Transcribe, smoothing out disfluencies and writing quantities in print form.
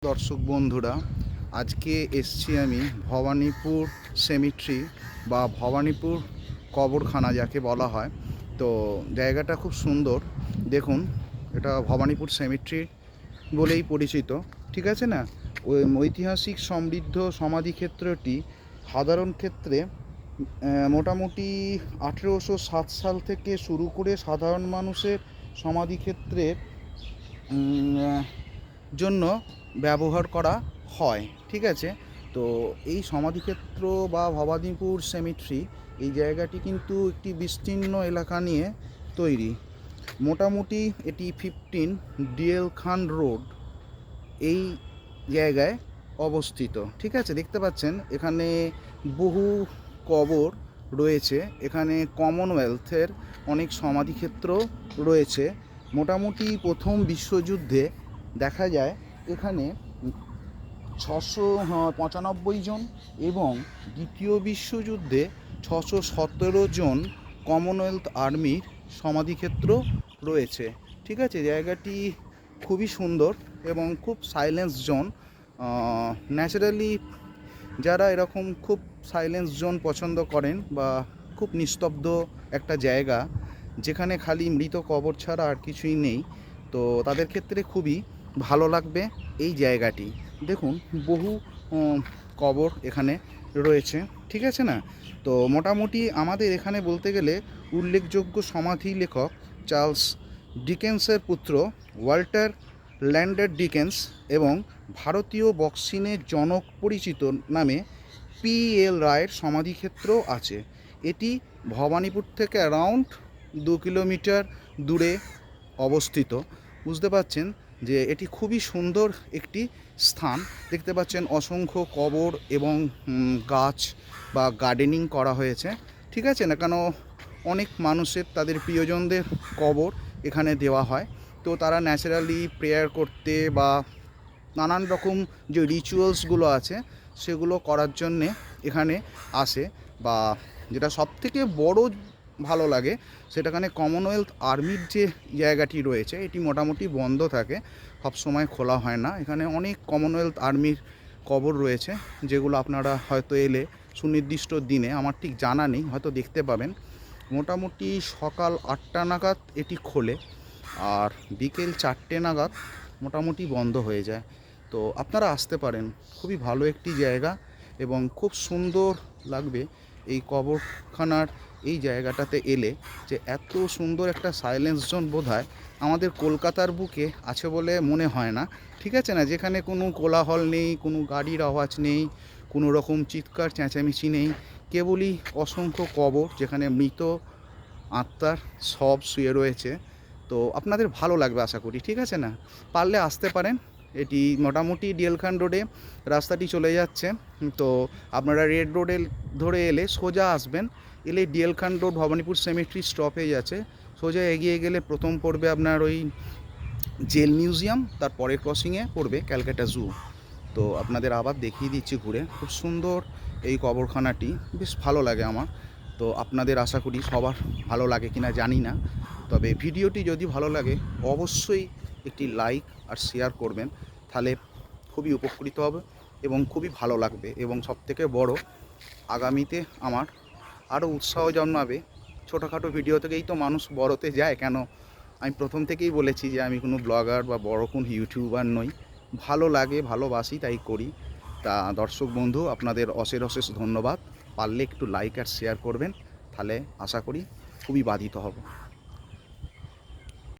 দর্শক বন্ধুরা, আজকে এসছি আমি ভবানীপুর সেমিট্রি বা ভবানীপুর কবরখানা যাকে বলা হয়। তো জায়গাটা খুব সুন্দর। দেখুন, এটা ভবানীপুর সেমিট্রি বলেই পরিচিত, ঠিক আছে না? ওই ঐতিহাসিক সমৃদ্ধ সমাধিক্ষেত্রটি সাধারণ ক্ষেত্রে মোটামুটি 1807 সাল থেকে শুরু করে সাধারণ মানুষের সমাধিক্ষেত্রের জন্য ব্যবহার করা হয়, ঠিক আছে? তো এই সমাধিক্ষেত্র বা ভবানীপুর সেমিট্রি, এই জায়গাটি কিন্তু একটি বিস্তীর্ণ এলাকা নিয়ে তৈরি। মোটামুটি এটি 15 ডিএল খান রোড এই জায়গায় অবস্থিত, ঠিক আছে? দেখতে পাচ্ছেন এখানে বহু কবর রয়েছে। এখানে কমনওয়েলথের অনেক সমাধিক্ষেত্র রয়েছে। মোটামুটি প্রথম বিশ্বযুদ্ধে দেখা যায় এখানে 695 জন এবং দ্বিতীয় বিশ্বযুদ্ধে 617 জন কমনওয়েলথ আর্মির সমাধিক্ষেত্র রয়েছে, ঠিক আছে? জায়গাটি খুবই সুন্দর এবং খুব সাইলেন্স জোন। ন্যাচারালি যারা এরকম খুব সাইলেন্স জোন পছন্দ করেন বা খুব নিস্তব্ধ একটা জায়গা যেখানে খালি মৃত কবর ছাড়া আর কিছুই নেই, তো তাদের ক্ষেত্রে খুবই ভালো লাগবে এই জায়গাটি। দেখুন, বহু কবর এখানে রয়েছে, ঠিক আছে না? তো মোটামুটি আমাদের এখানে বলতে গেলে উল্লেখযোগ্য সমাধি লেখক চার্লস ডিকেন্সের পুত্র ওয়াল্টার ল্যান্ডার ডিকেন্স এবং ভারতীয় বক্সিংয়ের জনক পরিচিত নামে পি.এল. রায়ের সমাধিক্ষেত্র আছে। এটি ভবানীপুর থেকে অ্যারাউন্ড 2 কিলোমিটার দূরে অবস্থিত। বুঝতে পারছেন যে এটি খুবই সুন্দর একটি স্থান। দেখতে পাচ্ছেন অসংখ্য কবর এবং গাছ বা গার্ডেনিং করা হয়েছে, ঠিক আছে না? কেন অনেক মানুষের তাদের প্রিয়জনদের কবর এখানে দেওয়া হয়, তো তারা ন্যাচারালি প্রেয়ার করতে বা নানান রকম যে রিচুয়ালসগুলো আছে সেগুলো করার জন্যে এখানে আসে। বা যেটা সবথেকে বড় ভালো লাগে সেটা এখানে কমনওয়েলথ আর্মির যে জায়গাটি রয়েছে এটি মোটামুটি বন্ধ থাকে, সবসময় খোলা হয় না। এখানে অনেক কমনওয়েলথ আর্মির কবর রয়েছে যেগুলো আপনারা হয়তো এলে সুনির্দিষ্ট দিনে, আমার ঠিক জানা নেই, হয়তো দেখতে পাবেন। মোটামুটি সকাল 8টা নাগাদ এটি খোলে আর বিকেল 4টে নাগাদ মোটামুটি বন্ধ হয়ে যায়। তো আপনারা আসতে পারেন, খুবই ভালো একটি জায়গা এবং খুব সুন্দর লাগবে এই কবরখানার এই জায়গাটাতে এলে। যে এত সুন্দর একটা সাইলেন্স জোন বোধহয় আমাদের কলকাতার বুকে আছে বলে মনে হয় না, ঠিক আছে না? যেখানে কোনো কোলাহল নেই, কোনো গাড়ির আওয়াজ নেই, কোনো রকম চিৎকার চেঁচামেচি নেই, কেবলই অসংখ্য কবর যেখানে মৃত আত্মার সব শুয়ে রয়েছে। তো আপনাদের ভালো লাগবে আশা করি, ঠিক আছে না? পারলে আসতে পারেন। এটি মোটামুটি ডিএল খান রোডে রাস্তাটি চলে যাচ্ছে। তো আপনারা রেড রোডে ধরে এলে সোজা আসবেন, এলে ডিএল খান রোড ভবানীপুর সেমিট্রি স্টপেজ আছে। সোজা এগিয়ে গেলে প্রথম পড়বে আপনার ওই জেল মিউজিয়াম, তার পরের ক্রসিংয়ে পড়বে ক্যালকাটা জু। তো আপনাদের আবার দেখিয়ে দিচ্ছি ঘুরে। খুব সুন্দর এই কবরখানাটি, বেশ ভালো লাগে আমার। তো আপনাদের আশা করি সবার ভালো লাগে কিনা জানি না, তবে ভিডিওটি যদি ভালো লাগে অবশ্যই একটি লাইক আর শেয়ার করবেন, তাহলে খুবই উপকৃত হবে এবং খুবই ভালো লাগবে। এবং সবথেকে বড়, আগামীতে আমার আরও উৎসাহ জন্মাবে। ছোটোখাটো ভিডিও থেকেই তো মানুষ বড়তে যায় কেন? আমি প্রথম থেকেই বলেছি যে আমি কোনো ব্লগার বা বড় কোনো ইউটিউবার নই। ভালো লাগে, ভালোবাসি, তাই করি। তা দর্শক বন্ধু, আপনাদের অশেষ অশেষ ধন্যবাদ। পারলে একটু লাইক আর শেয়ার করবেন, তাহলে আশা করি খুবই বাধিত হব।